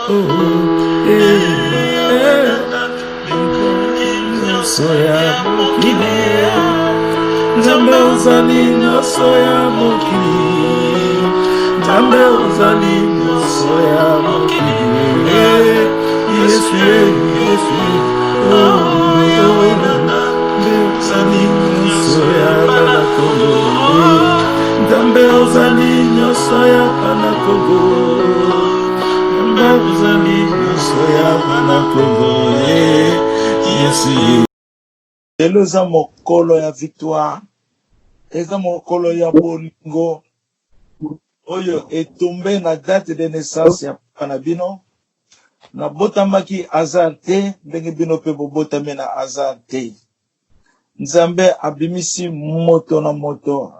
Soya mokili, Nzambe ozali nyonso ya mokili, Nzambe ozali nyonso ya mokili, Yesu Yesu, Nzambe ozali nyonso ya bana Kongo, Nzambe ozali nyonso ya bana Kongo, Nzambe ozali nyonso ya bana Kongo, Yesu. Lelo eza mokolo ya victoire, eza mokolo ya bolingo, oyo etombe na date de naissance ya papa na bino, na botamaki hasard te, ndenge bino pe bobotame na hasard te. Nzambe abimisi moto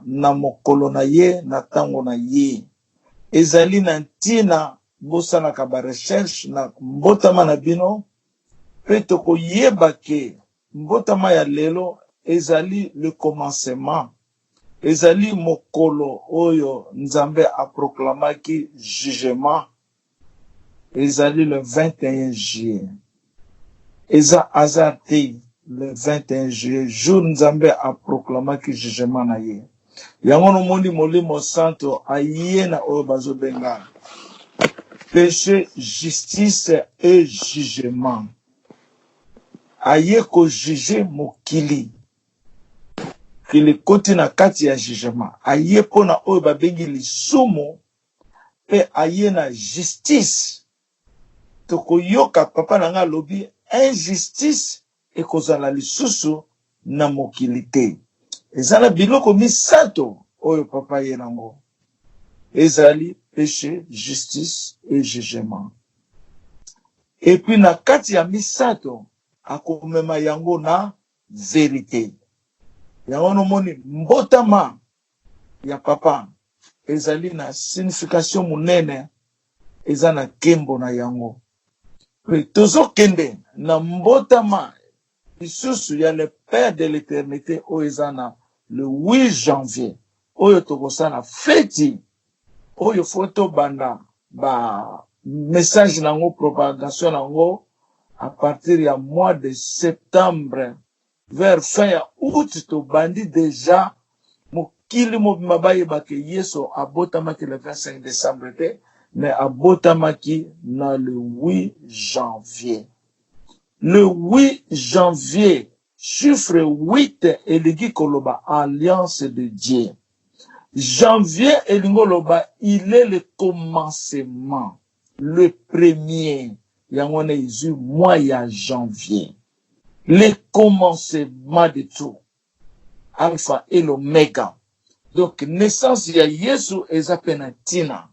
na mokolo na ye, na tango na ye. Ezali na ntina bosalaka ba recherche na mbotama na bino, pe tokoyeba ke mbotama ya lelo ezali le commencement, ezali mokolo oyo Nzambe a proclamaki jugement, ezali le 21 juillet. Eza hasard te, le 21 juillet, jour Nzambe a proclamaki jugement na ye. Yango no mondi molimo santo aye na oyo bazobenga péché, justice et jugement. Aye ko juge mokili kili koti na kati ya jugement, aye pona oyo babengi lisumu, pe aye na justice. Toko yoka papa nanga lobi injustice ekozala lisusu na mokili te. Ezala biloko misato oyo papa ye nango, ezali péché, justice et jugement. Et puis na kati ya misato akomema yango na vérité. Yango no moni mbotama ya papa ezali na signification munene, eza na kembo na yango. Pe tozo kende na mbotama lisusu ya le Père de l'éternité oyo eza na le 8 janvier oyo tokosa na feti oyo foto banda ba message nango, propagation nango à partir du mois de septembre vers fin ya août, to bandi déjà mokili mobimba bayebake Yesu abotamaki le 25 décembre te, mais abotamaki na le 8 janvier. Le 8 janvier, chiffre 8 eligi koloba alliance de Dieu. Janvier elingo loba, il est le commencement, le premier. Yangone izu mois ya janvier, le commencement de tout, alpha et l'oméga. Donc naissance ya Yesu eza penatina,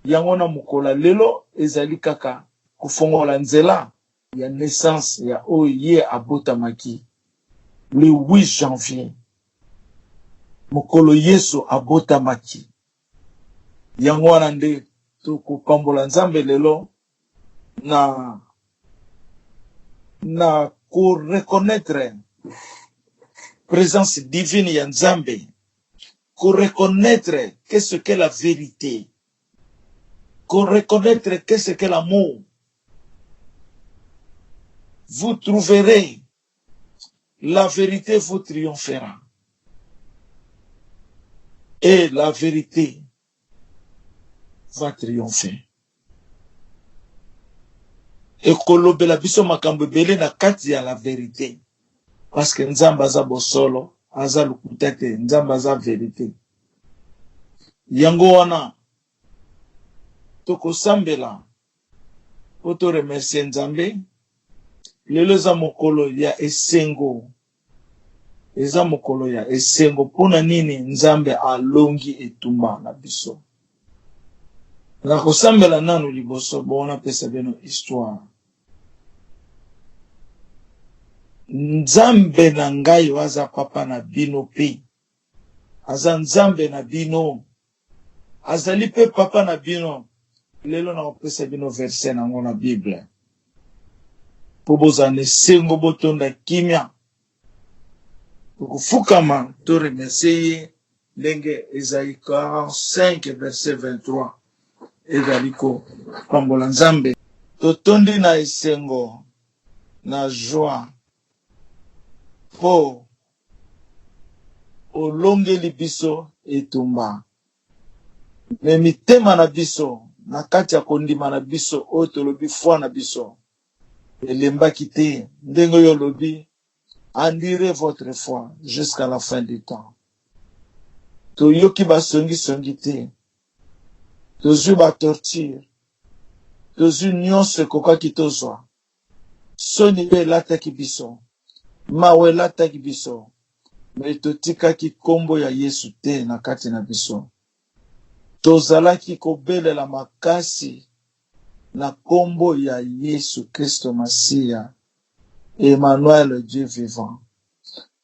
yangona mukola lelo ezali kaka kufongola nzela ya naissance ya oye abotamaki le 8 janvier, mukolo Yesu abotamaki. Yangona nde tukupambola Nzambe lelo na ko reconnaître présence divine ya Nzambe, ko reconnaître qu'est-ce qu'est la vérité, ko reconnaître qu'est-ce qu'est l'amour. Vous trouverez la vérité, vous triomphera, et la vérité va triompher. Et kolobela biso makambo ebele na kati ya la vérité, parce que Nzambe aza bosolo, aza lukuta te, Nzambe aza vérité. Yango wana tokosambela po to remercier Nzambe. Lelo eza mokolo ya esengo, eza mokolo ya esengo. Pona nini? Nzambe alongi etumba na biso. Na kosambela nanu liboso bona pesa beno histoire. Nzambe na ngai waza papa na bino pe, aza Nzambe na bino, azali pe papa na bino. Lelo na kopesa bino verset nango na Bible, po bozana esengo botonda kimia, tokufukama to remercier ndenge Esaïe 45 verset 23 ezaliko pambola Nzambe. totondi na esengo na joie po olongeli biso etumba me mitema na biso na kati ya kondima na biso oyo tolobi foi na biso elembaki te ndenge oyo olobi endurez votre foi jusqu'à la fin du temps. Toyoki basongi te tozwi batorture tozwi nyonso ekokaki tozwa soni mpe elataki biso mawe elataki biso me totikaki kombo ya Yesu te na kati na biso tozalaki kobelela makasi na kombo ya Yesu Kristo Masiya Emmanuel Dieu vivant.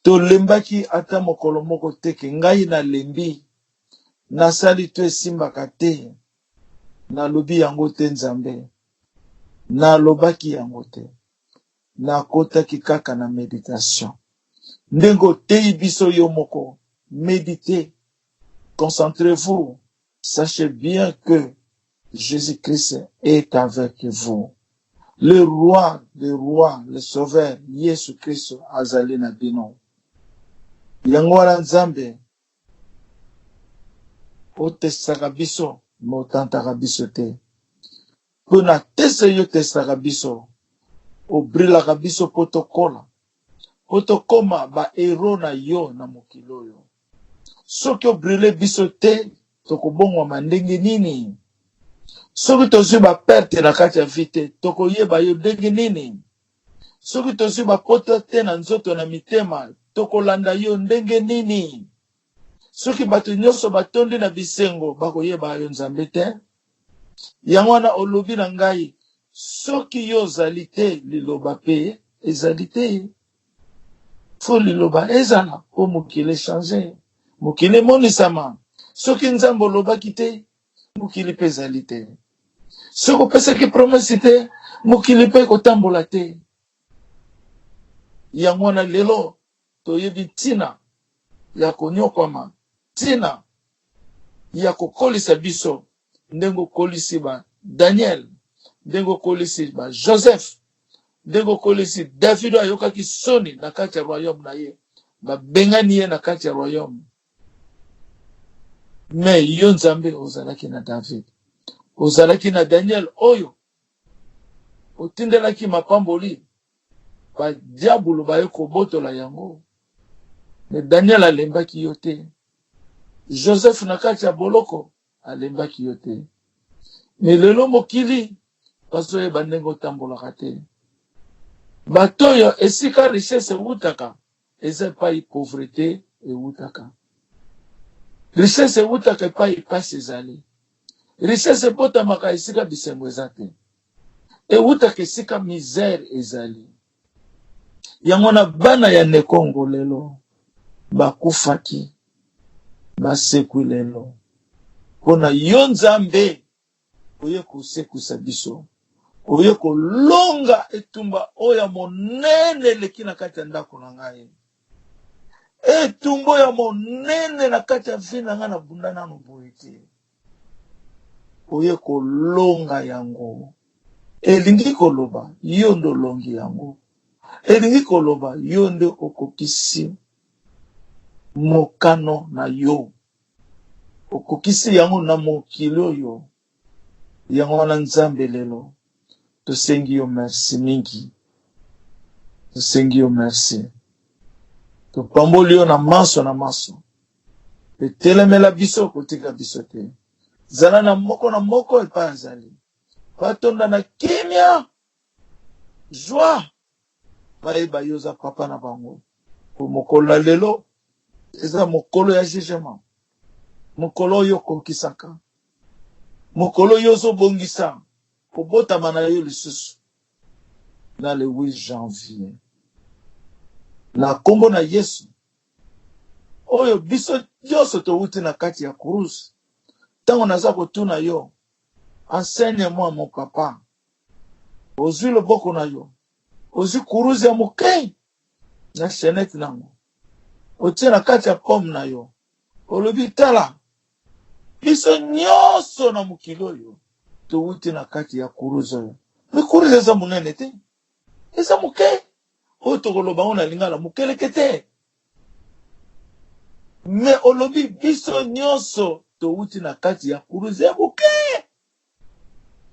Tolembaki ata mokolo moko teke ngai nalembi nasali to esimbaka te nalobi yango te Nzambe nalobaki yango te nakotaki kaka na méditation ndenge oteyi biso yo moko méditez concentrez-vous sachez bien que Jésus-Christ est avec vous. Le roi des rois, le sauveur, Yesu Kristo azali na bino. Yango wana Nzambe otesaka biso motantaka biso te. Po na tese yo tesaka biso obrilaka biso po tokola po tokoma bahero na yo na mokili oyo. Soki obrile biso te tokobongwama ndenge nini? Soki tozwi baperte na kati ya vi te tokoyeba yo ndenge nini? Soki tozwi bakota te na nzoto na mitema tokolanda yo ndenge nini? Soki bato nyonso batondi na bisengo bakoyeba yo Nzambe te. Yango wana olobi na ngai soki yo ozali te liloba pe ezali te. Fo liloba ezala po mokili change mokili monisama. Soki Nzambe olobaki te mokili pe ezali te. Soki opesaki promesi te mokili pe kotambola te. Yango wana lelo toyebi ntina ya konyokwama ntina ya kokolisa biso ndenge okolisi ba Daniel ndenge okolisi ba Joseph ndenge okolisi David ayokaki soni na kati ya royaume na ye babengani ye na kati ya royaume. Me yo Nzambe ozalaki na David ozalaki na Daniel oyo otindelaki mapamboli badiabulu baye kobotola yango. Me Daniel alembaki yo te. Joseph na kati ya boloko alembaki yo te. Me lelo mokili bazoyeba ndenge otambolaka te. Bato oyo esika richesse ewutaka eza epai pauvreté ewutaka. Richesse ewutaka epai pasi ezali. Richesse ebotamaka esika bisengo eza te. Ewutaka esika misère ezali. Yango na bana ya Nekongo lelo bakufaki basekwi lelo mpona yo Nzambe oye kosekusa biso oye kolonga etumba oyo monene eleki na kati ya ndako na ngai etumba ya monene na kati ya vi na ngai na bunda nano boye te oye kolonga yango elingi koloba yo ndo olongi yango elingi koloba yo nde okokisi mokano na yo okokisi yango na mokili oyo. Yango wana Nzambe lelo tosengi yo merci mingi tosengi yo merci topamboli yo na maso etelemela biso kotika biso te zala na moko epai azali batonda na kimia joie bayeba yo za papa na bango po mokolo na lelo eza mokolo ya jugement mokolo oyo okokisaka mokolo oyo ozobongisa kobotama na yo lisusu na le 8 janvier na kombo na Yesu oyo biso nyonso towuti na kati ya kuruse ntango naza kotuna yo enseigne-moi mon papa ozwi loboko na yo ozwi kuruse ya moke na chenette nango otie na kati ya pomme na yo olobi tala biso nyonso na mokili oyo towuti na kati ya kuruse oyo Mais courage eza munene te. Eza muke. Oyo tokoloba ngo na lingala mukeleke te. Mais olobi biso nyonso touti na kati ya courage ya muke.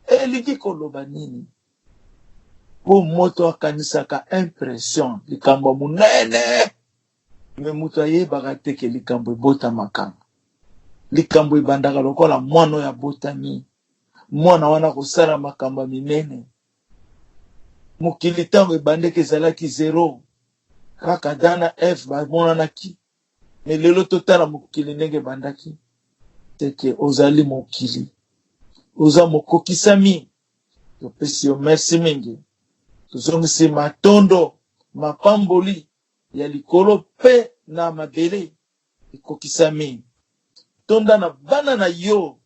Elingi koloba nini? Po moto akanisaka impression likambo munene. Me mutu ayebaka te ke likambo ebotamaka. Likambo ebandaka lokola mwana ya botami. Mwana wana kosala makambo minene. Mokili ntango ebandeki ezalaki 0. Kaka Adam na Eve bamonanaki. Me lelo totala mokili ndenge ebandaki. Teke ozali mokili. Oza mokokisami. Topesi yo merci mingi. Tozongisi matondo, mapamboli ya likolo pe na mabele ekokisami. Tonda na bana na yo.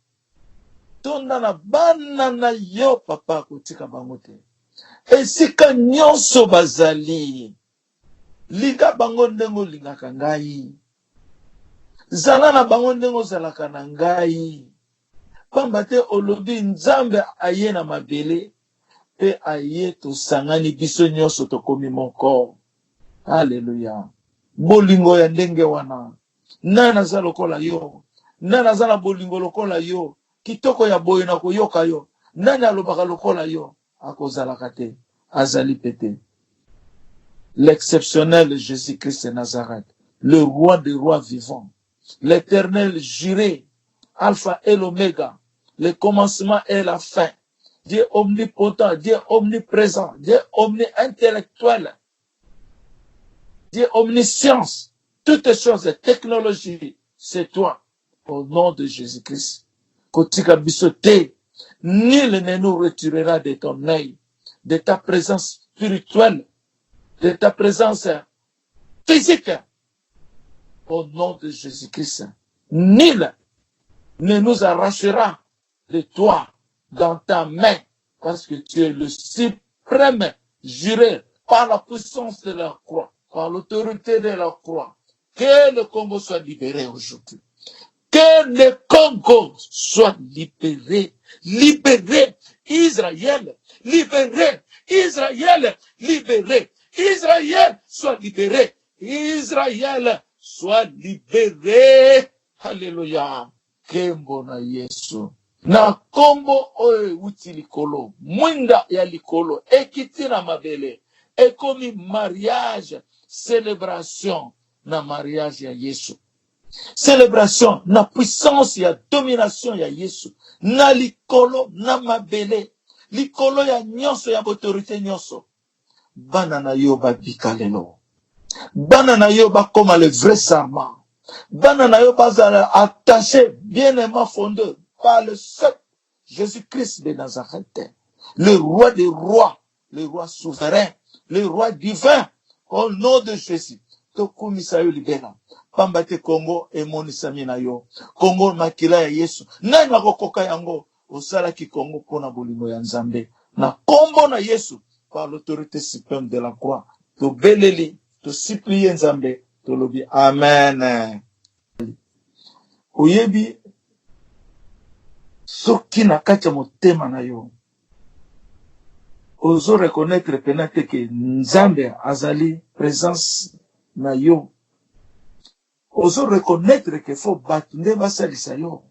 Tonda na bana na yo papa kotika bango te. Esika nyonso bazali. Linga bango ndengo lingaka ngai. Zala na bango ndengo zalaka na ngai. Pamba te olobi Nzambe aye na mabele. Pe aye tosangani biso nyonso tokomi moko. Alléluia. Bolingo ya ndenge wana. Nana za lokola yo. Nana za na bolingo lokola yo. Kitoko ya boye na koyoka yo. Nani alobaka lokola yo. Akozalaka te. Azali pete. L'exceptionnel Jésus-Christ de Nazareth. Le roi des rois vivants. L'éternel juré. Alpha et l'oméga. Le commencement et la fin. Dieu omnipotent, Dieu omniprésent, Dieu omni-intellectuel, Dieu omniscience, toutes les choses, technologie, c'est toi, au nom de Jésus-Christ. Kotika bisote, nul ne nous retirera de ton œil, de ta présence spirituelle, de ta présence physique, au nom de Jésus-Christ. Nul ne nous arrachera de toi, dans ta main, parce que tu es le suprême juré par la puissance de la croix, par l'autorité de la croix. Que le Congo soit libéré aujourd'hui. Que le Congo soit libéré. Libéré. Israël. Libéré. Israël. Libéré. Israël soit libéré. Israël soit libéré. Alléluia. Kembona Yesu. Na kombo oyo uti likolo, mwinda ya likolo, ekiti na mabele, ekomi mariage, célébration na mariage ya Yesu. Célébration na puissance ya domination ya Yesu. Na likolo, na mabele, likolo ya nyonso ya autorité nyonso. Bana na yo babika lelo. Bana na yo bakoma le vrai serment. Bana na yo bazala attaché, bien aimant fondeur. Par le seul Jésus-Christ de Nazareth, le roi des rois, le roi souverain, le roi divin, au nom de Jésus. Tokumisa yo libera. Pambate Congo emonisami na yo. Congo makila ya Yesu. Nani makokoka yango osala ki Congo pona bolingo ya Nzambe. Na kombo na Yesu par l'autorité suprême de la croix. To beleli, to supplier Nzambe, to lobi amen. Oyebi soki na kati ya motema na yo ozo reconnaître penate ke Nzambe azali présence na yo, ozo reconnaître ke fo bato nde basalisa yo,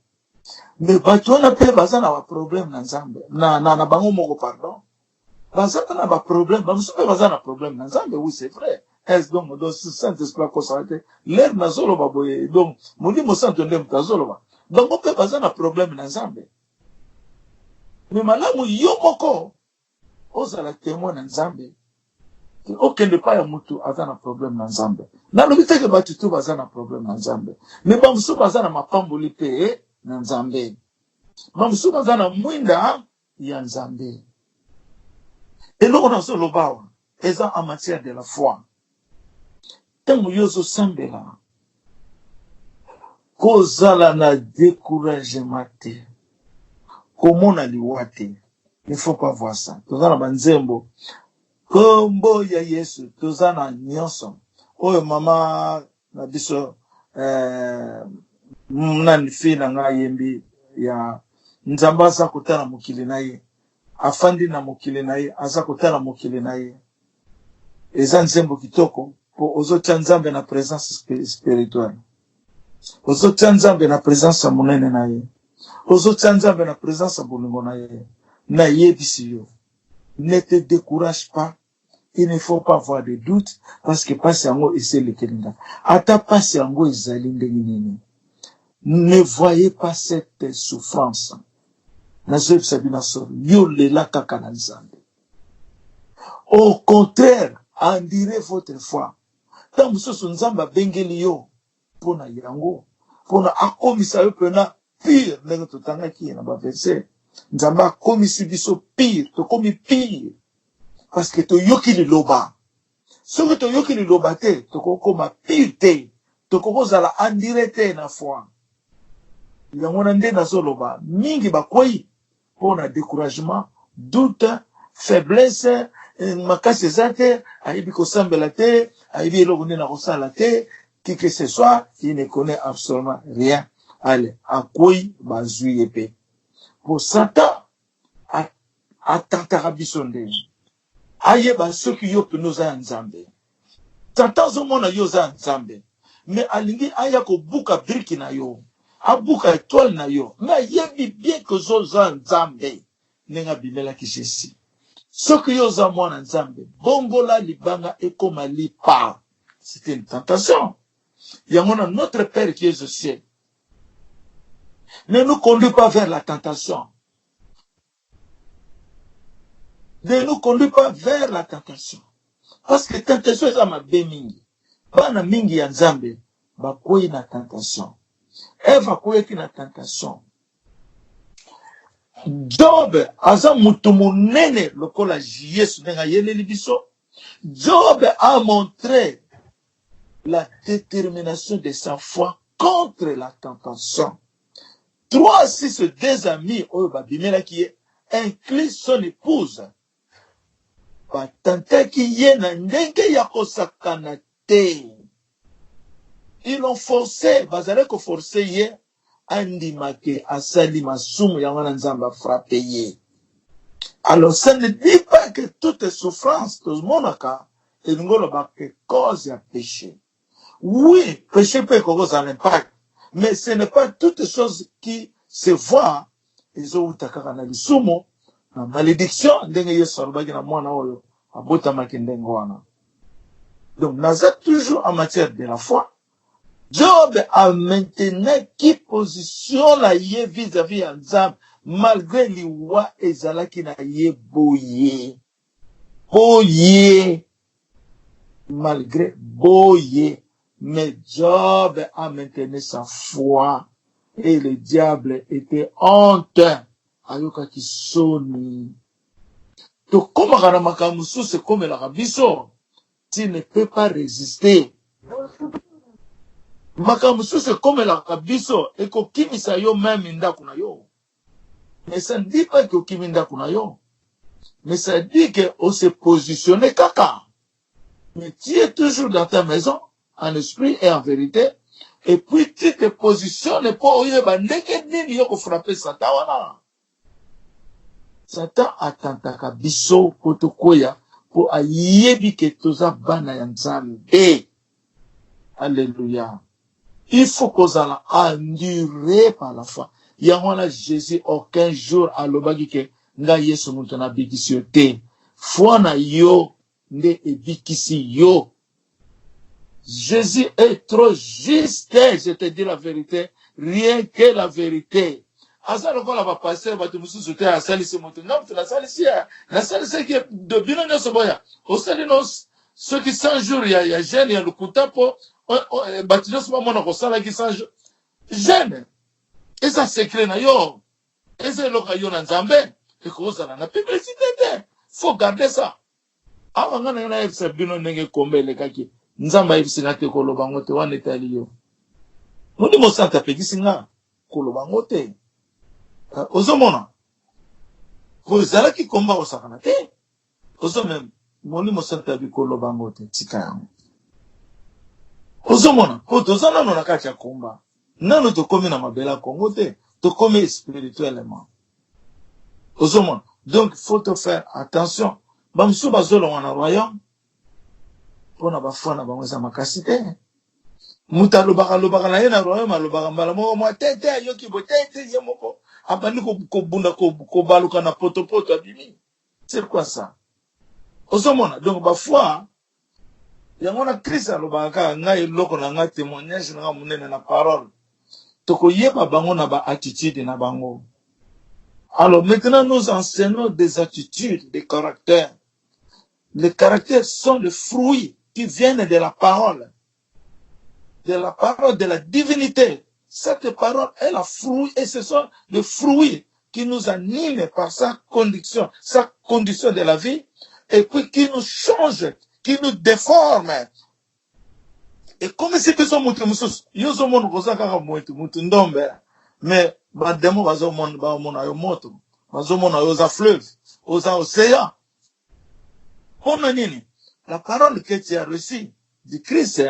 me bato wana mpe baza na baproblème na Nzambe na bango moko pardon, baza na baproblème, bamosusu mpe baza na problème na Nzambe. Oui, c'est vrai. Est donc Saint-Esprit akosala te lere nazoloba boye, donc molimo santo nde moto azoloba bango mpe baza na problème na Nzambe. Me malamu yo moko ozala témoin na Nzambe, okende pa ya mutu aza na problème na Nzambe. Nalobi te ke bato tu baza na problème na Nzambe, me bamosusu baza na mapamboli mpe na Nzambe, bamosusu baza na mwinda ya Nzambe. Eloko nazoloba awa eza en matière de la foi. Ntango yo ozosambela kozala na découragement te, komona liwa te. Il faut pas voir ça. Toza na banzembo kombo ya Yesu, toza na nyonso oyo mama na biso nani fi na nga yembi ya Nzambe aza kotala mokili na ye afandi na mokili na ye aza kotala mokili na ye eza nzembo kitoko po ozotia nzambe na présence spirituelle ozotia nzambe na présence ya monene na ye ozotia nzambe na présence ya bolingo na ye na yebisi yo. Ne te décourage pas. Il ne faut pas avoir de doute parce que passe yango ese lekelinga ata passe yango ezali ndenge nini. Ne voyez pas cette souffrance. Au contraire, endirez votre foi. Tant que ce nzamba bengeli yo pona yango pona akomisa yo pena pire ndenge totangaki na ba verset. Nzamba akomisi biso pire, tokomi pire parce que toyoki liloba. Soki toyoki liloba te, tokokoma pire te, tokokozala andire te na foi. Yango na nde nazoloba mingi bakwei pona découragement, doute, faiblesse, makasi eza te, ayibi kosambela te, ayibi eloko nde na kosala te, qui que ce soit, il ne connaît absolument rien. Allez, akwei bazwi yepe. Pour Satan, atantaka biso nde. Ayeba soki yo pe noza nzambe. Satan zomona yo za nzambe. Mais alingi aya ko buka briki na yo. Abuka étoile na yo. Mais yebi bien que zo za nzambe. Nenga bimela ki Jésus. Soki yo za mwana nzambe. Bongola libanga ekoma lipa. C'était une tentation. Yangona notre Père qui est au ciel. Ne nous conduis pas vers la tentation. Ne nous conduis pas vers la tentation. Parce que tentation est à ma bémingi. Bana mingi ya nzambe, bakoyi na tentation. Eva koyi ki na tentation. Job, aza mutu munene lokola Yesu nenga yeleli biso. Job a montré la détermination de sa foi contre la tentation. 3-6 amis, oyo babimela ki ye, incline son épouse. Batantaki ye na ndenge ya kosakana te. Ils l'ont forcé, bazale ko forcé ye, andimake asali masumu ya wana nzamba frappé ye. Alors ça ne dit pas que toute souffrance, tout le monde et nous que cause ya péché. Oui, péché peut causer un impact, mais ce n'est pas toute chose qui se voit. Ils ont utakaka na lisumo, na malédiction, ndenge yesu alobaki na mwana oyo, abotamaki ndenge wana. Donc, naza toujours en matière de la foi. Job a maintenant qui position la ye vis-à-vis ya nzambe, malgré liwa ezalaki na ye boye. Boye. Malgré boye. Mais Job a maintenu sa foi. Et le diable était honte. Ayoka ki soni. To koma kana makamusu se comme la rabiso. Tu ne peux pas résister. Makamusu se comme la rabiso. Et ko kimisa yo même indaku na yo. Mais ça ne dit pas que kimi indaku na yo. Mais ça dit que on se positionne kaka. Mais tu es toujours dans ta maison. En esprit et en vérité, et puis tu te positionnes pour frapper Satan. Satan attendaka biso potokoya pour ayebi ke toza bana ya nzambe. Alléluia. Il faut qu'on a enduré par la foi. Yangona Jésus aucun jour alobaki ke nga Yesu mutu na bikisi yo te. Foi na yo nde ebikisi yo. Jésus est trop juste, je te dis la vérité, rien que la vérité. Asa loko la va passer, va te musu soute à salisi monte. Non, tu la salisi la salisi qui est de bien dans ce boya. Au salinos, ceux qui 100 jours, il y a jeune, il y a le kutapo, bâtiment ce moment, on sala qui 100 jours. Jeune. Et ça secret na yo. Et c'est le caillou dans Zambé. Et qu'on s'en a la publicité. Faut garder ça. Avant qu'on ait un sabino nenge kombe le kaki. Nzamba ibisina te kolobango te wana etali yo. Moni mosanta pekisinga kolobango te. Ozomona. Kozala ki komba osakana te. Ozomem moni mosanta bi kolobango te tika yango. Ozomona ko tozana no nakati ya komba. Nano to komi na mabela Kongo te, to komi spirituellement. Ozomona Donc, il faut te faire attention. Bamsou bazolo wana royaume. Pona bafwa na bango za makasi te. Muta lobaka na ye na royaume alobaka mbala moko mwa tete yoki bo tete ye moko. Abandi ko bunda ko baluka na poto abimi. C'est quoi ça? Osomona. Donc bafwa yango na Christ alobaka ngai loko na nga témoignage na munene na parole. Toko yeba bango na ba attitude na bango. Alors maintenant nous enseignons des attitudes, des caractères. Les caractères sont les fruits qui viennent de la parole de la divinité. Cette parole est la fruit et ce sont les fruits qui nous animent par sa condition de la vie et puis qui nous change, qui nous déforme. Et comme si nous sommes nous sommes ndombe, mais bademo bazomona yo moto, bazomona yo za fleuve, aux océans. La parole que tu as reçue du Christ,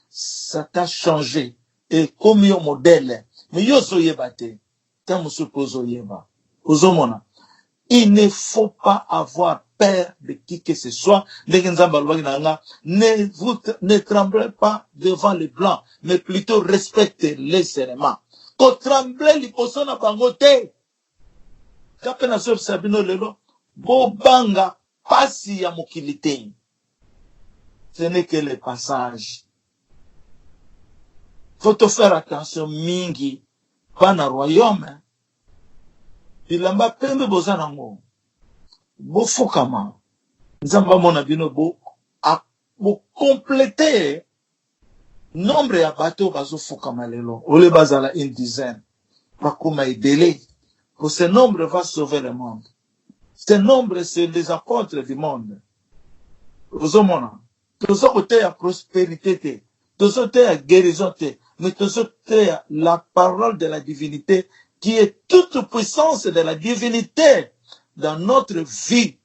ça t'a changé. Et comme un modèle, mais yo soyebate, tant me suppose yeba. Il ne faut pas avoir peur de qui que ce soit. Ne tremblez pas devant les blancs, mais plutôt respectez les éléments. Ko tremblez liposo na bangote. Kapena sur Sabino lelo, bo banga pasi ya mokilite. Ce n'est que le passage. Faut te faire attention mingi, pas na royaume. Bilamba pembe bozanango. Bo fokama. Nzamba mona bino bo compléter nombre ya bateau bazo fokama lelo. Ole bazala une dizaine. Bakoma idele. Pour ce nombre va sauver le monde. Ce nombre, c'est les apôtres du monde. Ozomona. Tozo kote ya prospérité te. Tozo te ya guérison te. Mais tozo te ya la parole de la divinité qui est toute puissance de la divinité dans notre vie.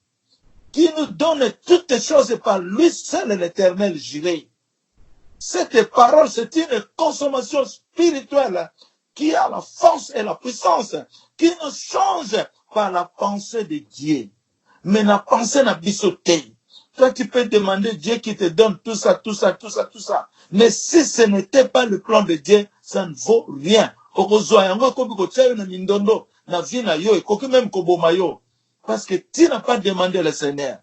Qui nous donne toutes choses par lui seul l'Éternel juré. Cette parole, c'est une consommation spirituelle qui a la force et la puissance, qui nous change par la pensée de Dieu. Mais la pensée n'a bisoté. Toi, tu peux demander Dieu qui te donne tout ça, tout ça, tout ça, tout ça. Mais si ce n'était pas le plan de Dieu, ça ne vaut rien. Parce que tu n'as pas demandé le Seigneur.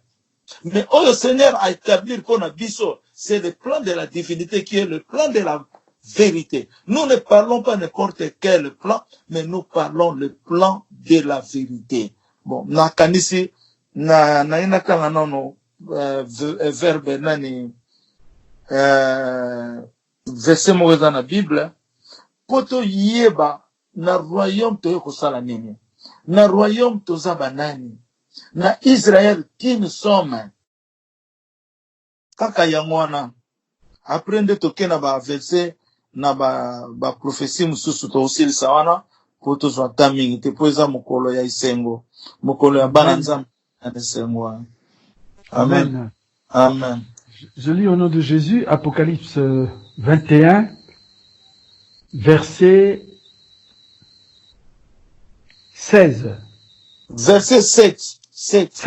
Mais le Seigneur a établi pour Nabiso, c'est le plan de la divinité qui est le plan de la vérité. Nous ne parlons pas n'importe quel plan, mais nous parlons le plan de la vérité. Bon, na kanisi na ina kanga nono verbe nani verset mo dans la Bible poto yeba na royaume to yokosala nini na royaume to zaba nani na Israël qui nous sommes kaka yangwana après de toke na ba verset na ba prophétie mususu to osili sawana poto zwa tamingi te poeza mokolo ya isengo mokolo ya bana nzambe na isengo. Amen. Amen. Je lis au nom de Jésus Apocalypse 21 verset 16. Verset 7. 7.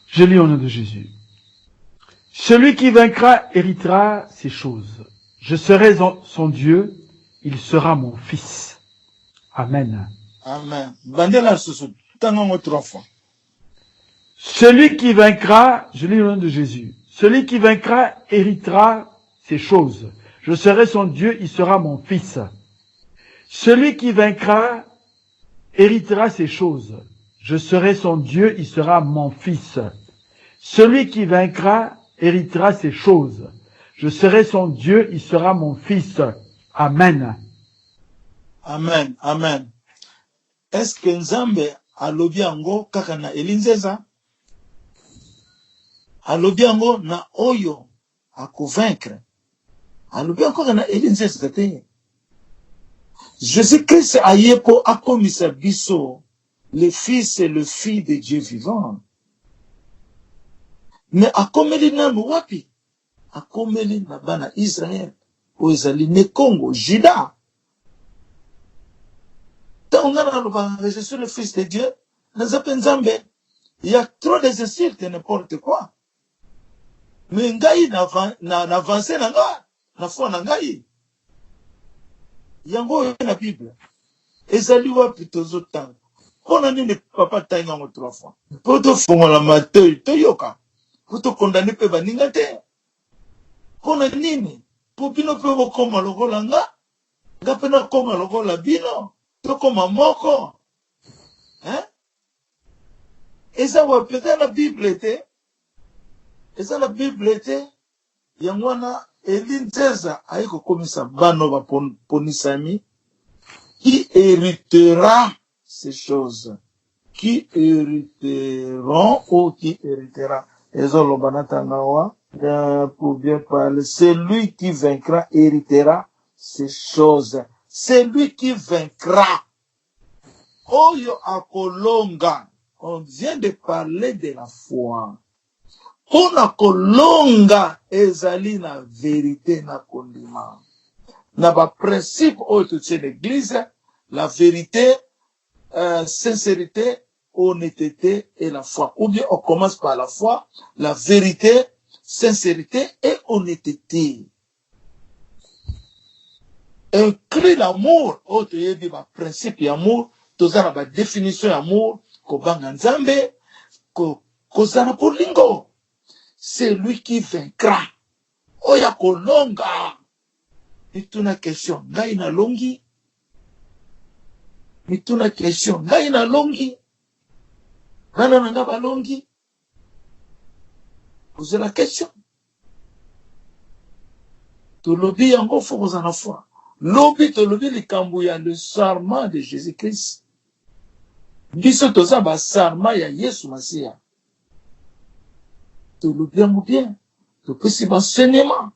Je lis au nom de Jésus. Celui qui vaincra héritera ces choses. Je serai son Dieu, il sera mon fils. Amen. Amen. Bandela susu, tango 3 fois. Celui qui vaincra, je lis au nom de Jésus. Celui qui vaincra héritera ces choses. Je serai son Dieu, il sera mon fils. Celui qui vaincra héritera ces choses. Je serai son Dieu, il sera mon fils. Celui qui vaincra héritera ces choses. Je serai son Dieu, il sera mon fils. Amen. Amen. Amen. Est-ce que Nzambe alobi ango kaka na elinzeza? Alobi ango na oyo a convaincre. Alobi ango kaka na elinzeza te. Jésus-Christ a yepo akomisa biso le fils et le fils de Dieu vivant. Mais akomeli nanu wapi? Akomeli na bana Israël. Oezali ne Congo, Juda. Je suis le fils de Dieu. Il y a trop des insultes, n'importe quoi. Mais ngai n'avance na nga, na foi na ngai. Yango na Bible. Ezali wapi tozotanga. Pona nini papa tainga ngo 3 fois. Poto fongola matoi toyoka. Poto condamner pe baninga te. Pona nini? Po bino pe bokoma lokola nga. Nga pe na koma lokola bino. Tokoma moko. Hein? Eza wapi na Bible te. Eza la Bible te. Yangwana Elinzeza aiko komisa bano ba ponisami. Qui héritera ces choses? Qui hériteront ou qui héritera? Pour bien parler, celui qui vaincra héritera ces choses. Celui qui vaincra. Oyo akolonga. On vient de parler de la foi. On akolonga ezali na vérité na kondima. Na ba principe oyo tutse l'église, la vérité, sincérité, honnêteté et la foi. Ou bien on commence par la foi, la vérité, sincérité et honnêteté. Inclut l'amour, autre yebi ba principe d'amour, tozana ba définition d'amour, ko banga nzambe, ko zana polingo. C'est lui qui vaincra. Oya kolonga. Mituna question, ngai na longi. Mituna question, ngai na longi. Bana nanga ba longi. Posez la question. Tolobi yango foko na foi. Lobi tolobi likambo ya le sarment de Jésus-Christ. Biso toza ba sarment ya Yesu Masia. Tolobi yango bien. Topesi enseignement.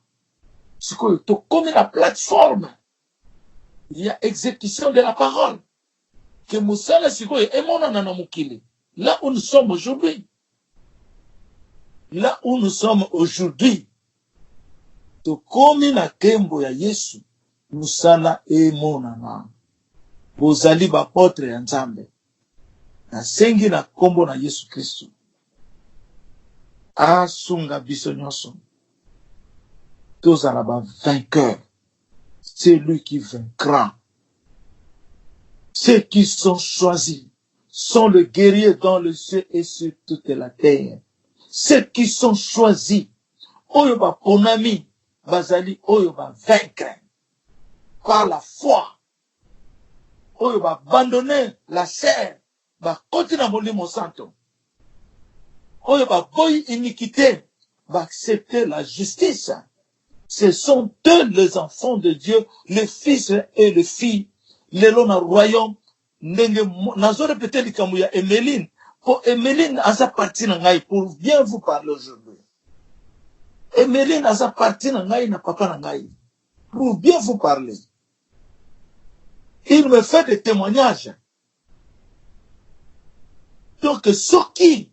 C'est que comme la plateforme, il y a exécution de la parole. Que Moussala Siko est mon anamukili. Là où nous sommes aujourd'hui. Là où nous sommes aujourd'hui. To komi na kembo ya Yesu. Moussala est mon anam. Bozali ba potre ya Nzambe. Na sengi na kombo na Yesu Christo. Asunga biso nyonso. Tous à la vainqueur. C'est lui qui vaincra. Ceux qui sont choisis sont le guerrier dans le ciel et sur toute la terre. Ceux qui sont choisis, oyo ba ponami, bazali oyo ba vaincre par la foi. Oyo ba abandonner la chair, ba continue molimo santo. Oyo ba boy iniquité, ba accepter la justice. Ce sont eux les enfants de Dieu, les fils et les filles. Les lois dans le royaume. Nazo répété likambo ya Emeline. Pour Emeline, à sa partie nangai, pour bien vous parler aujourd'hui. Emeline, à sa partie nangai, na papa nangai. Pour bien vous parler. Il me fait des témoignages. Donc, ce qui,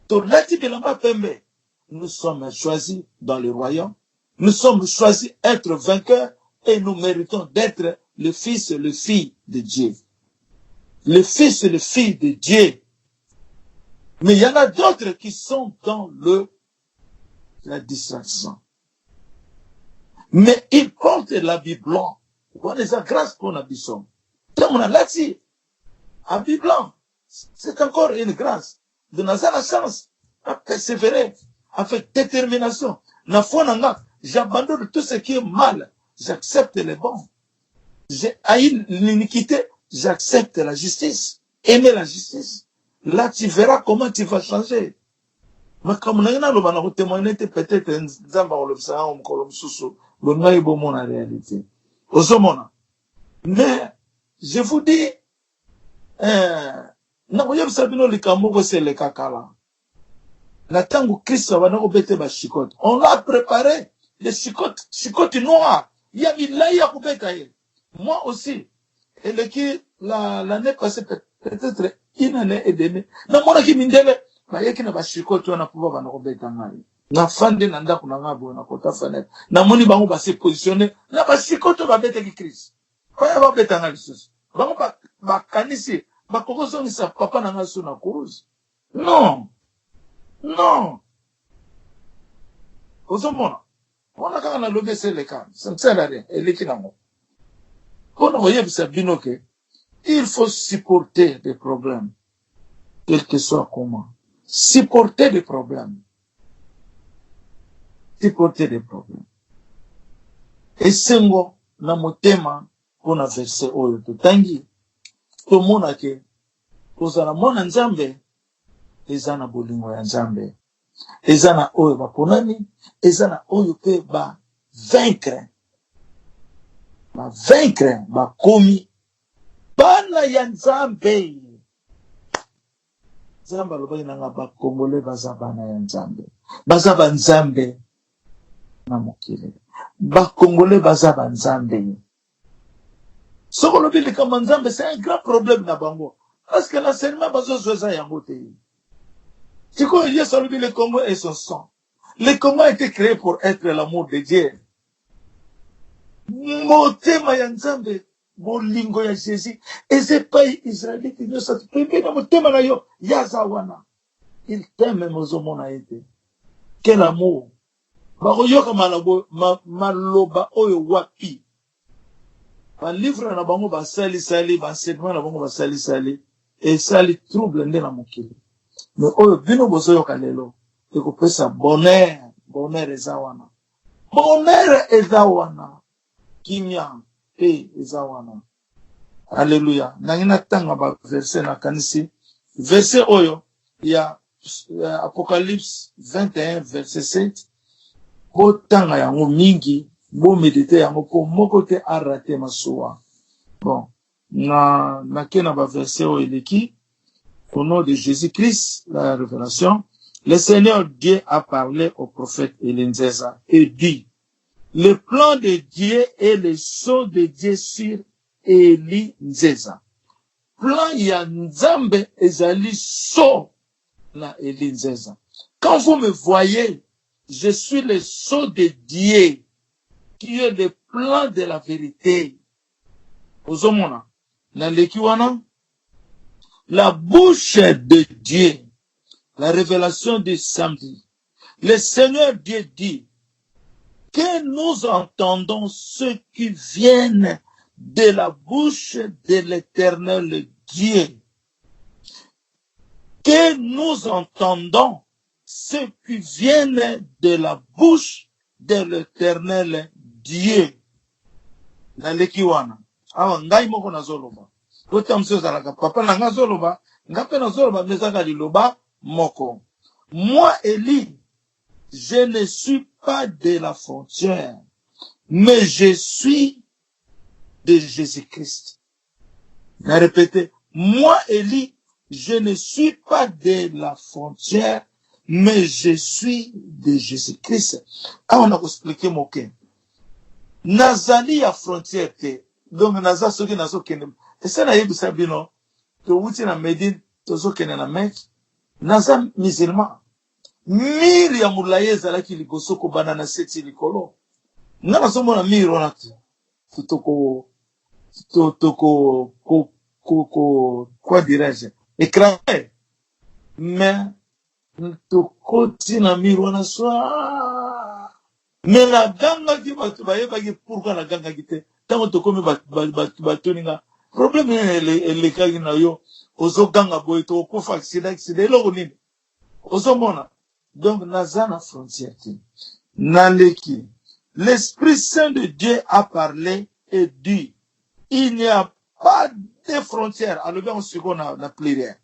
Torlati de l'amba pembe, nous sommes choisis dans le royaume. Nous sommes choisis être vainqueurs et nous méritons d'être le fils et le fille de Dieu. Le fils et le fille de Dieu. Mais il y en a d'autres qui sont dans la distraction. Mais ils portent l'habit blanc. Voilà les grâce qu'on a besoin. Quand on a là-dessus, habit blanc, c'est encore une grâce. De nous avoir la chance à persévérer avec détermination. Na foi nanga, j'abandonne tout ce qui est mal. J'accepte les bons. J'ai haï l'iniquité. J'accepte la justice. Aimer la justice. Là, tu verras comment tu vas changer. Mais comme on a témoigné, peut-être Nzamba ou le Psa, ou le Soussou, le Naïbo, mon réalité. Osomona. Mais, je vous dis, Nakoyab Sabino Likamoko, c'est le kakala. La tango Christ va nous bêter ma chicote. On l'a préparé, les chicotes noires. Il y a mis là, il y a coupé cahier. Moi aussi. Et le qui, l'année passée, peut-être une année et demie. Non, moi, qui m'indele, bah, y'a qui n'a pas chicote, on a pouvoir nous bêter ngai. Na fan de nanda kuna ngabo na kota fanet. Na moni bango ba se positionner. Na ba chicote va bêter qui Christ. Baya ba betanga lisusu. Bango ba kanisi ba kokosongi sa papa na ngaso na cause. Non. Non. Ozomona. Wana kaka na lobe c'est le cas. Ça ne sert à rien. Eleki nango. Kono oyebisa bino ke il faut supporter des problèmes, quel que soit comment. Supporter des problèmes. Supporter des problèmes. Et sengo na motema pona verset oyo totangi tomona ke kozala mona nzambe eza na bolingo ya nzambe, eza na oyo baponani, eza na oyo pe ba vaincre bakomi bana ya nzambe. Nzambe alobaki nanga bakongole baza bana ya nzambe, baza banzambe na mokili, bakongole baza banzambe. Soko lobi likambo nzambe c'est un grand problème na bango parce que l'enseignement bazozweza yango te. Siko Yesu alobi le Congo et son sang. Le Congo a été créé pour être l'amour de Dieu. Motema ya nzambe bolingo ya Jésus eze pai Israélite nyonso pepe na motema na yo yaza wana. Il t'aime mozomona ete. Quel amour. Bakoyoka maloba oyo wapi. Ba livre na bango ba sali ba enseignement na bango ba sali et sali trouble nde na mokili. Mais oyo bino bozoyoka lelo ekopesa bonheur eza wana. Bonheur eza wana. Kimia pe eza wana. Alléluia. Nangina tanga ba verset na kanisi. Verset oyo ya Apocalypse 21 verset 7. Bo tanga yango mingi, bo méditer yango po moko te arate masuwa. Bon, na kena ba verset oyo eleki au nom de Jésus-Christ, la révélation, le Seigneur Dieu a parlé au prophète Elinzeza et dit: le plan de Dieu est le sceau de Dieu sur Elinzeza. Plan ya nzambe ezali sceau na Elinzeza. Quand vous me voyez, je suis le sceau de Dieu qui est le plan de la vérité. Ozomona na leki wana la bouche de Dieu, la révélation du samedi. Le Seigneur Dieu dit que nous entendons ceux qui viennent de la bouche de l'Éternel Dieu. Que nous entendons ceux qui viennent de la bouche de l'Éternel Dieu. Naleki wana. Awa ngai moko nazoloba. Kota msio zalaka papa na nga zoloba, ngape na zoloba mezaka liloba moko. Moi Élie, je ne suis pas de la frontière, mais je suis de Jésus-Christ. Na répété, moi Élie, je ne suis pas de la frontière, mais je suis de Jésus-Christ. Ah, on a expliqué moke. Nazali ya frontière te. Donc naza soki nazo kende. Et ça na yebisa bino. To wuti na Medine, to zo kende na Mecque. Naza musulman. Miri ya mulaye ezalaki liboso ko bana na seti likolo. Nga nazo na miri wana te. Quoi dirais-je? Écrasé. Mais tokoti na miri wana swa. Mais la ganga ki batu bayebaki pourquoi la ganga ki te. Tango tokomi batoninga. Problème elekaki na yo. Ozo ganga boy to kofa accident eloko nini. Ozo mona. Donc naza na frontière te. Naleki. L'Esprit Saint de Dieu a parlé et dit: il n'y a pas de frontières. Alors bien on se connaît la pluriel.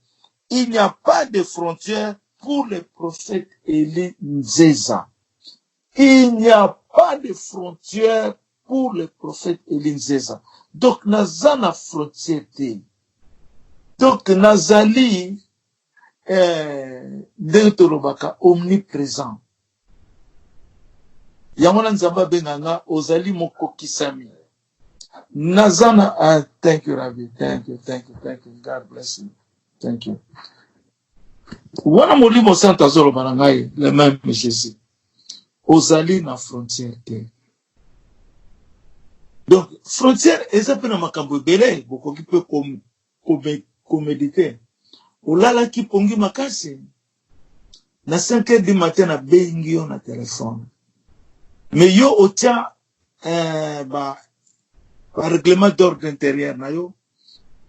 Il n'y a pas de frontières pour le prophète Élie Nzeza. Il n'y a pas de frontières pour le prophète Élie Nzeza. Donc naza na frontière te. Donc nazali Deutorobaka omniprésent. Yamona nzamba benganga ozali mokokisami. Nazana, thank you, Rabbi. Thank you. God bless you. Thank you. Wana molimo santa zolo banangai, le même Jésus. Ozali na frontière te. Donc, frontière, eza pe na makambo ebele, bokoki pe koméditer. Olala ki pongi makasi. Na 5 heures du matin na bengi yo na téléphone. Mais yo otia ba règlement d'ordre intérieur na yo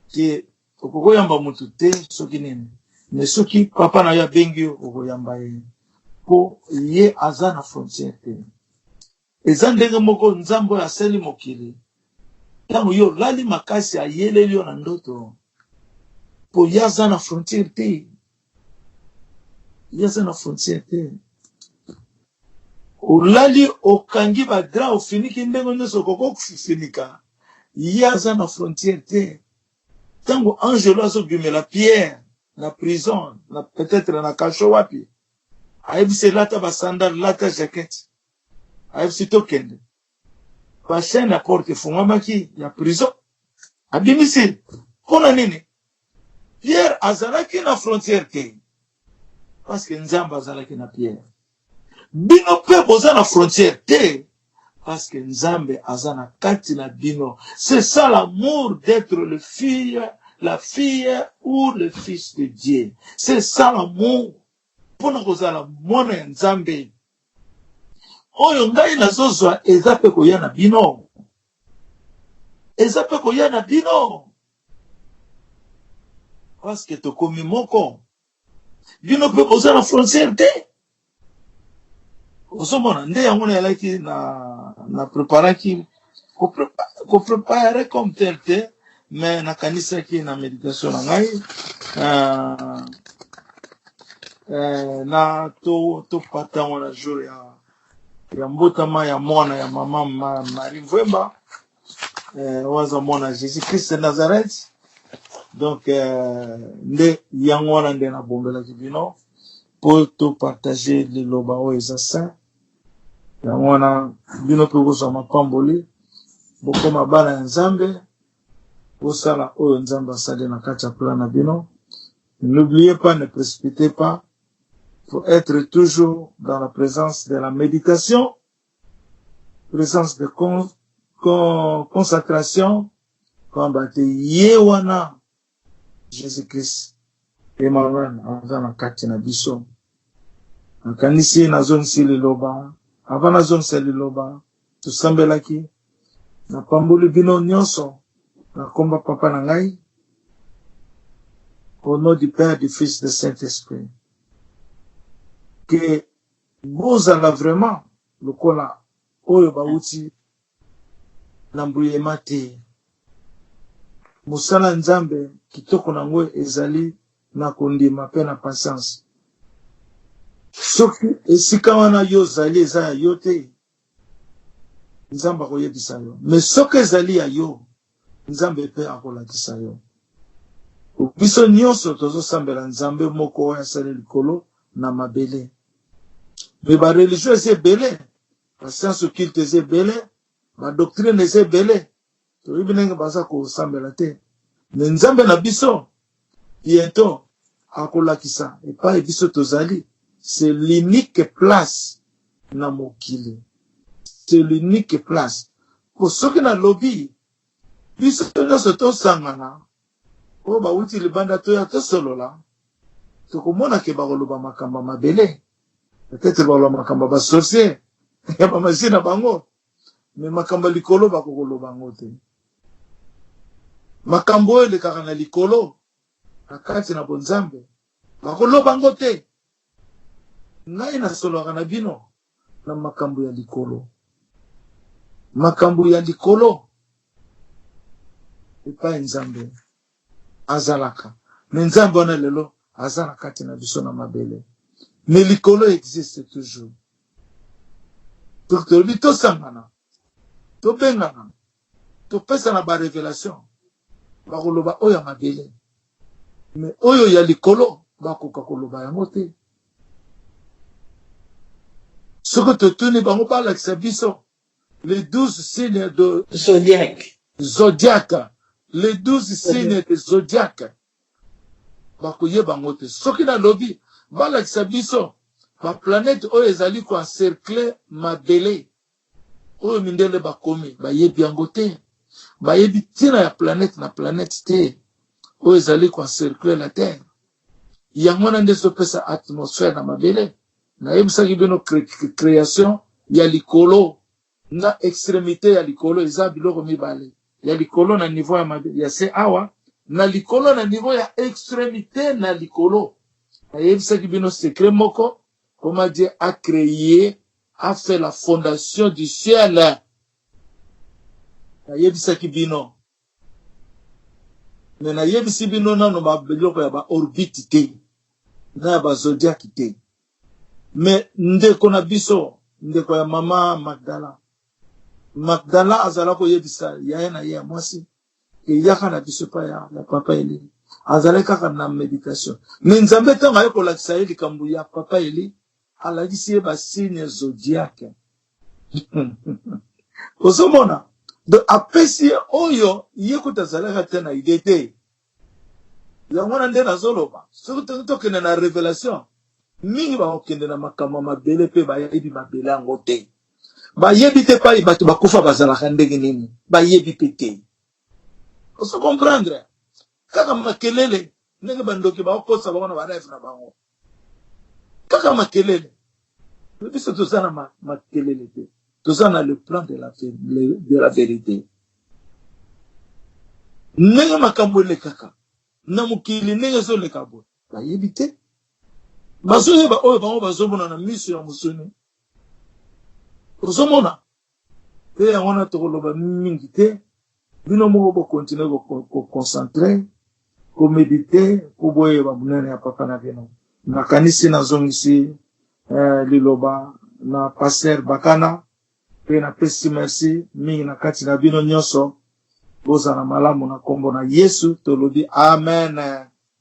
ki okoko yamba mutu te soki nini. Mais soki papa na yo bengi yo okoko yamba ye. Po ye aza na frontière te. Eza ndenge moko nzambo ya seli mokili. Tango yo lali makasi ayeleli yo na ndoto. Po ye aza na frontière te. Ye aza na frontière te. Olali okangi ba dra ofiniki ndenge nyonso koko kufinika. Ye aza na frontière te. Tango angelo azobimela Pierre na prison, na peut-être na kasho wapi. Ayebisi lata ba sandal, lata jacket. Ayebisi tokende. Ba chaîne à porte fungwamaki ya prison. Abimisi. Kona nini? Pierre azalaki na frontière te. Parce que Nzamba azalaki na Pierre. Bino pe boza na frontière te. Parce que Nzambe azana kati na bino. C'est ça l'amour d'être le fille, la fille ou le fils de Dieu. C'est ça l'amour. Pona kozala mwana ya Nzambe. Oyo ngai nazozwa eza pe koya na bino. Eza pe koya na bino. Parce que tokomi moko. Bino pe boza na frontière te. Osomona nde yango na elaki na préparaki ko préparer comme tel te, mais na kanisaki na méditation na ngai na to pata wana jour ya mbotama ya mwana ya mama Marie Mvwemba waza mwana Jésus Christ de Nazareth. Donc nde yango wana nde na bombelaki bino po to partager liloba oyo eza saint. Yango wana bino pe kozwa mapamboli bokoma bana ya Nzambe bosala oyo Nzambe asali na kati ya plan na bino. N'oubliez pas, ne précipitez pas. Faut être toujours dans la présence de la méditation, présence de consacration, combattre Yewana Jésus-Christ Emmanuel aza na kati na biso. Nakanisi na zone si liloba, avant na zone si liloba, tosambelaki na pamboli bino nyonso na komba papa na ngai, au nom du Père, du Fils, du Saint-Esprit. Que bozala vraiment lokola oyo bauti na mbuyema te. Musala Nzambe kitoko nango ezali na kondima pe na patience. Soki esika wana yo zali eza ya yo te, Nzambe akoyebisa yo. Mais soki ezali ya yo, Nzambe pe akolakisa yo. Biso nyonso tozosambela Nzambe moko oyo asali likolo na mabele. Mais ba religieux eza ebele, ba science occulte eza ebele, ba doctrine eza ebele. Toyebi ndenge baza kosambela te. Mais Nzambe na biso bientôt akolakisa epai biso tozali. C'est l'unique place na mokili. C'est l'unique place. Pour soki na lobi biso nyonso tosangana o bauti libanda toya tosolola tokomona ke bakoloba makamba mabele. Peut-être bakoloba makamba basorcier ya bamashina bango, mais makamba likolo bakoloba bango te. Makambo oyo elekaka na likolo na kati na bonzambe bakoloba bango te. Ngai nasolaka na bino na makambo ya likolo. Makambo ya likolo epai Nzambe azalaka. Mais Nzambe wana lelo azala kati na biso na mabele. Mais likolo existe toujours. Donc tobi tosangana, tobengana, topesa na ba révélation. Bakoloba oyo ya mabele. Mais oyo ya likolo bakoka koloba yango te. Soki totuni bango balakisa biso les 12 signes de Zodiaque. Les 12 signes de Zodiaque. Bakoyeba bango te. Soki na lobi balakisa biso ba planète oyo ezali ko encercler mabele. oyo mindele bakomi bayebi yango te, bayebi ntina ya planète na planète te oyo ezali koencercle la terre. Yango wana nde ezopesa atmosphère na mabele. Nayebisaki bino création ya likolo na extrémité ya likolo eza biloko mibale. Ya likolo na niveau ya mabele ya se awa, na likolo na niveau ya extrémité na likolo. Nayebisaki bino secret moko, comment Dieu a créé, a fait la fondation du ciel. Nayebisaki bino. Mais nayebisi bino nano biloko ya ba orbite te, na ba zodiac te. Mais ndeko na biso, ndeko ya mama Magdala. Magdala azala ko yebisa ya na ya mwasi. E yaka na biso pa ya papa Eli. Azala kaka na méditation. Mais nzambe tanga yoko la kisa Eli kambu ya papa Eli. Alagisi ba signe zodiac. Osomona. De apesi oyo yeko tazala tena idete. Yango na nde na zoloba. Soki tokende na révélation. Mingi ba okende na makama mabele pe ba yebi mabele yango te. Ba yebi te pa bato bakufa bazalaka ndenge nini. Ba yebi pe te. Oso comprendre. Kaka makelele ndenge bandoki ba okosa bango na ba rêve na bango. Kaka makelele. Biso tozana makelele te. Tozana le plan de la vérité. Ndenge makambo le kaka. Na mukili ndenge zo le kabo. Ba yebi te. Bazoye ba oyo bango bazomona na miso ya musuni. Ozomona. Te yango na tokoloba mingi te. Bino moko bo continuer ko concentrer, ko méditer, ko boyeba munene ya papa na bino. Nakanisi nazongisi liloba na pasteur Bakana pe na pesi merci mingi na kati na bino nyonso. Bozala malamu na kombo na Yesu tolobi amen.